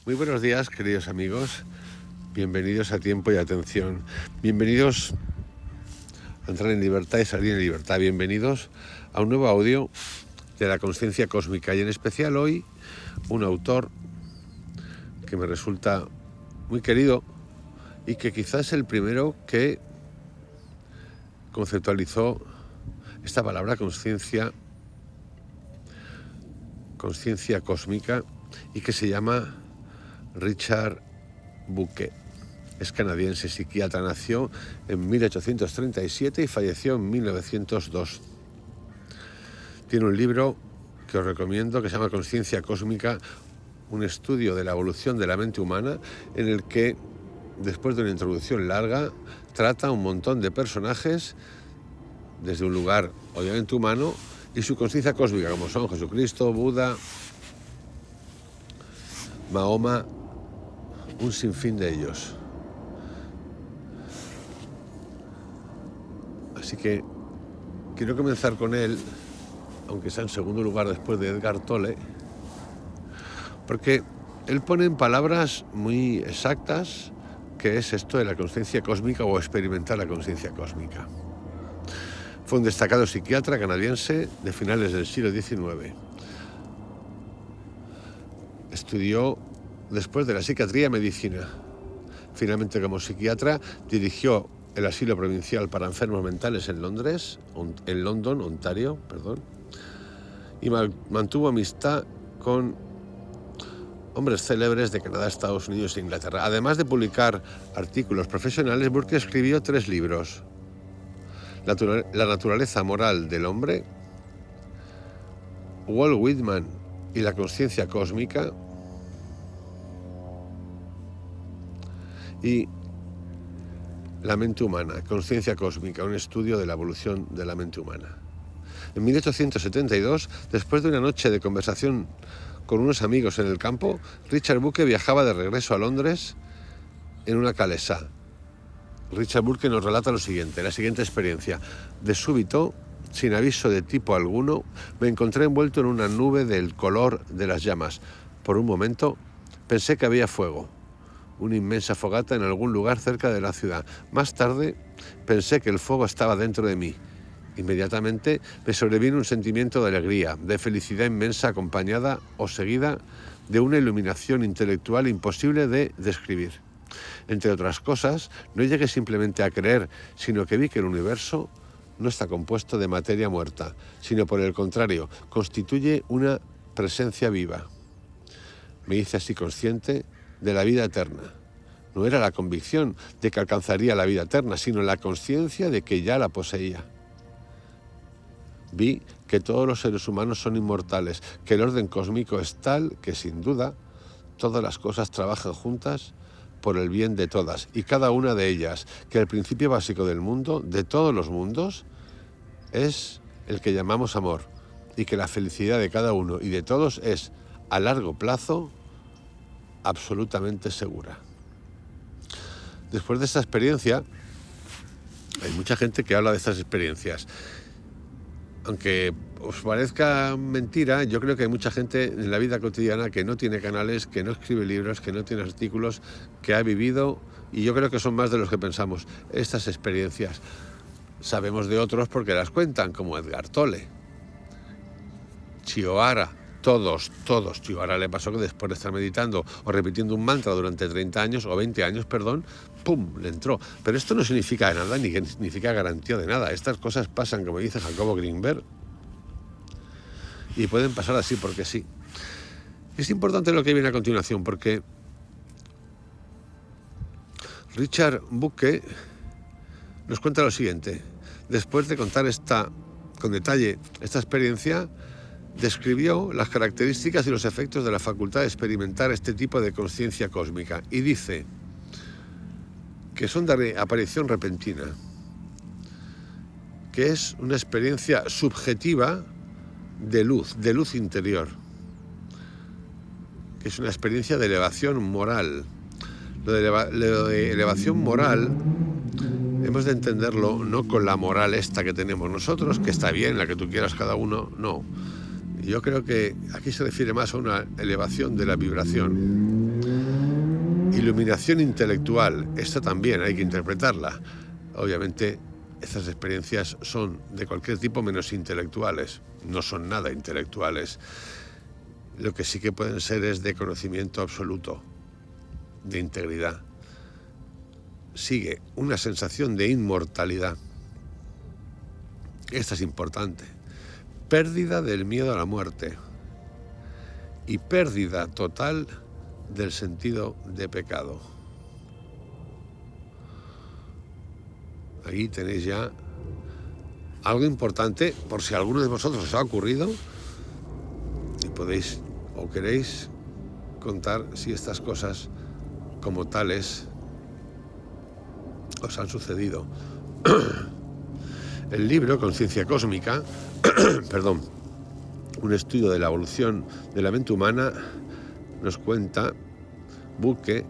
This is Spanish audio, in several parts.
Muy buenos días, queridos amigos. Bienvenidos a Tiempo y Atención. Bienvenidos a entrar en libertad y salir en libertad. Bienvenidos a un nuevo audio de la conciencia cósmica y en especial hoy un autor que me resulta muy querido y que quizás es el primero que conceptualizó esta palabra conciencia cósmica y que se llama Richard Bucke. Es canadiense, psiquiatra, nació en 1837 y falleció en 1902. Tiene un libro que os recomiendo que se llama Conciencia Cósmica, un estudio de la evolución de la mente humana, en el que, después de una introducción larga, trata un montón de personajes desde un lugar obviamente humano y su conciencia cósmica, como son Jesucristo, Buda, Mahoma, un sinfín de ellos. Así que quiero comenzar con él, aunque sea en segundo lugar después de Edgar Tolle, porque él pone en palabras muy exactas qué es esto de la conciencia cósmica o experimentar la conciencia cósmica. Fue un destacado psiquiatra canadiense de finales del siglo XIX. Estudió después de la psiquiatría medicina. Finalmente, como psiquiatra, dirigió el asilo provincial para enfermos mentales en London, Ontario, y mantuvo amistad con hombres célebres de Canadá, Estados Unidos e Inglaterra. Además de publicar artículos profesionales, Burke escribió 3 libros: La naturaleza moral del hombre, Walt Whitman y la conciencia cósmica, y La mente humana, conciencia cósmica, un estudio de la evolución de la mente humana. En 1872, después de una noche de conversación con unos amigos en el campo, Richard Bucke viajaba de regreso a Londres en una calesa. Richard Bucke nos relata la siguiente experiencia. De súbito, sin aviso de tipo alguno, me encontré envuelto en una nube del color de las llamas. Por un momento pensé que había fuego, una inmensa fogata en algún lugar cerca de la ciudad. Más tarde pensé que el fuego estaba dentro de mí. Inmediatamente me sobrevino un sentimiento de alegría, de felicidad inmensa, acompañada o seguida de una iluminación intelectual imposible de describir. Entre otras cosas, no llegué simplemente a creer, sino que vi que el universo no está compuesto de materia muerta, sino por el contrario, constituye una presencia viva. Me hice así consciente de la vida eterna. No era la convicción de que alcanzaría la vida eterna, sino la conciencia de que ya la poseía. Vi que todos los seres humanos son inmortales, que el orden cósmico es tal que, sin duda, todas las cosas trabajan juntas por el bien de todas y cada una de ellas, que el principio básico del mundo, de todos los mundos, es el que llamamos amor, y que la felicidad de cada uno y de todos es, a largo plazo, absolutamente segura. Después de esta experiencia, hay mucha gente que habla de estas experiencias. Aunque os parezca mentira, yo creo que hay mucha gente en la vida cotidiana que no tiene canales, que no escribe libros, que no tiene artículos, que ha vivido, y yo creo que son más de los que pensamos, estas experiencias. Sabemos de otros porque las cuentan, como Edgar Tolle, Chioara, todos. Chioara le pasó que después de estar meditando o repitiendo un mantra durante 30 años, o 20 años, ¡pum!, le entró. Pero esto no significa nada, ni significa garantía de nada. Estas cosas pasan, como dice Jacobo Greenberg, y pueden pasar así porque sí. Es importante lo que viene a continuación, porque Richard Bucke nos cuenta lo siguiente. Después de contar con detalle esta experiencia, describió las características y los efectos de la facultad de experimentar este tipo de conciencia cósmica y dice que son de aparición repentina, que es una experiencia subjetiva de luz interior, que es una experiencia de elevación moral. Lo de elevación moral hemos de entenderlo no con la moral esta que tenemos nosotros, que está bien, la que tú quieras cada uno, no. Yo creo que aquí se refiere más a una elevación de la vibración. Iluminación intelectual, esta también hay que interpretarla. Obviamente, estas experiencias son de cualquier tipo menos intelectuales, no son nada intelectuales. Lo que sí que pueden ser es de conocimiento absoluto, de integridad. Sigue una sensación de inmortalidad. Esta es importante. Pérdida del miedo a la muerte y pérdida total del sentido de pecado. Ahí tenéis ya algo importante por si a alguno de vosotros os ha ocurrido y podéis o queréis contar si estas cosas como tales os han sucedido. El libro Conciencia Cósmica, perdón, un estudio de la evolución de la mente humana, nos cuenta, Burke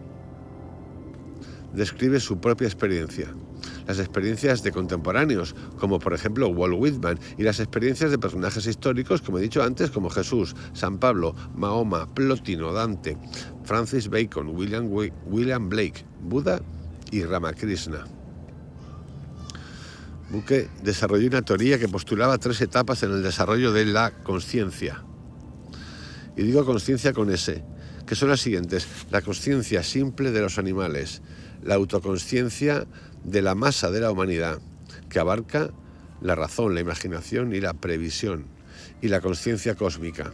describe su propia experiencia, las experiencias de contemporáneos, como por ejemplo Walt Whitman, y las experiencias de personajes históricos, como he dicho antes, como Jesús, San Pablo, Mahoma, Plotino, Dante, Francis Bacon, William Blake, Buda y Ramakrishna. Burke desarrolló una teoría que postulaba 3 etapas en el desarrollo de la consciencia. Y digo consciencia con S, que son las siguientes: la consciencia simple de los animales, la autoconsciencia de la masa de la humanidad, que abarca la razón, la imaginación y la previsión, y la consciencia cósmica,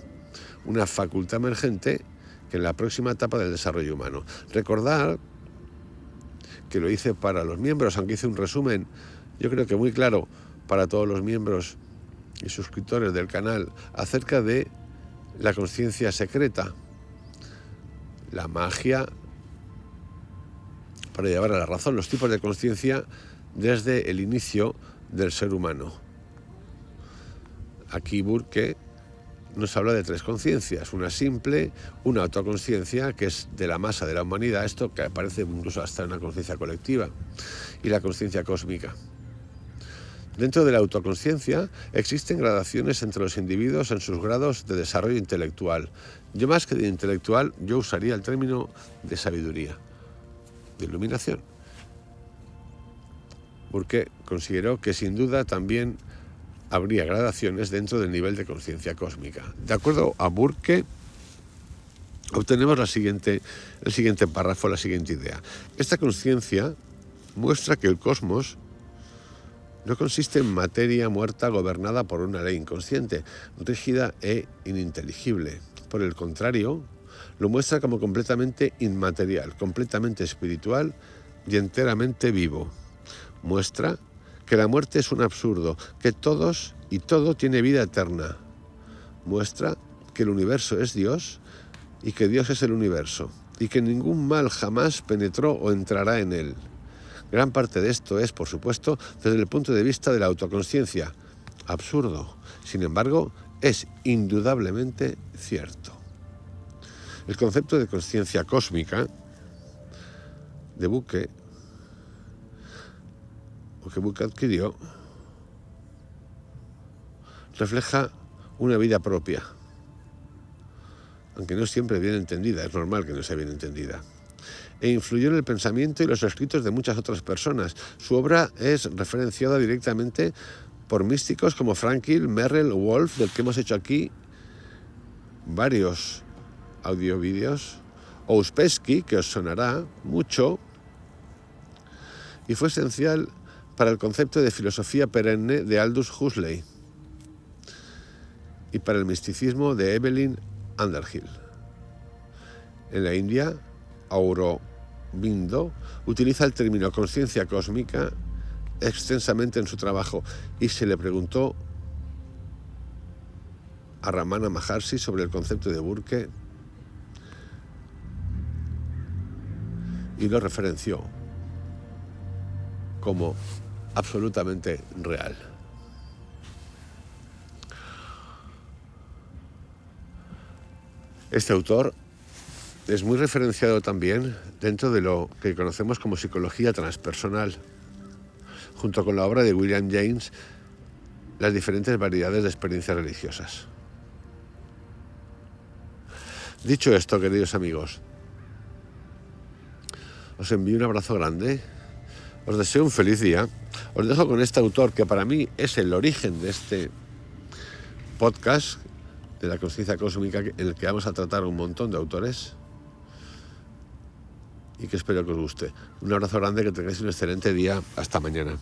una facultad emergente que en la próxima etapa del desarrollo humano. Recordad que lo hice para los miembros, aunque hice un resumen, yo creo que muy claro para todos los miembros y suscriptores del canal, acerca de la consciencia secreta, la magia para llevar a la razón, los tipos de consciencia desde el inicio del ser humano. Aquí Burke nos habla de 3 conciencias, una simple, una autoconsciencia que es de la masa de la humanidad, esto que aparece incluso hasta en una conciencia colectiva, y la consciencia cósmica. Dentro de la autoconsciencia existen gradaciones entre los individuos en sus grados de desarrollo intelectual. Yo más que de intelectual, yo usaría el término de sabiduría, de iluminación. Porque consideró que sin duda también habría gradaciones dentro del nivel de conciencia cósmica. De acuerdo a Burke, obtenemos el siguiente párrafo, la siguiente idea. Esta conciencia muestra que el cosmos no consiste en materia muerta gobernada por una ley inconsciente, rígida e ininteligible. Por el contrario, lo muestra como completamente inmaterial, completamente espiritual y enteramente vivo. Muestra que la muerte es un absurdo, que todos y todo tiene vida eterna. Muestra que el universo es Dios y que Dios es el universo, y que ningún mal jamás penetró o entrará en él. Gran parte de esto es, por supuesto, desde el punto de vista de la autoconsciencia. Absurdo. Sin embargo, es indudablemente cierto. El concepto de consciencia cósmica de Burke, o que Burke adquirió, refleja una vida propia, aunque no siempre bien entendida, es normal que no sea bien entendida, e influyó en el pensamiento y los escritos de muchas otras personas. Su obra es referenciada directamente por místicos como Frankl, Merrill, Wolf, del que hemos hecho aquí varios audiovídeos, o Ouspensky, que os sonará mucho, y fue esencial para el concepto de filosofía perenne de Aldous Huxley y para el misticismo de Evelyn Underhill. En la India, Aurobindo utiliza el término conciencia cósmica extensamente en su trabajo, y se le preguntó a Ramana Maharshi sobre el concepto de Burke y lo referenció como absolutamente real. Este autor es muy referenciado también dentro de lo que conocemos como psicología transpersonal, junto con la obra de William James, las diferentes variedades de experiencias religiosas. Dicho esto, queridos amigos, Os envío un abrazo grande. Os deseo un feliz día. Os dejo con este autor que para mí es el origen de este podcast de la conciencia cósmica, en el que vamos a tratar un montón de autores y que espero que os guste. Un abrazo grande, que tengáis un excelente día. Hasta mañana.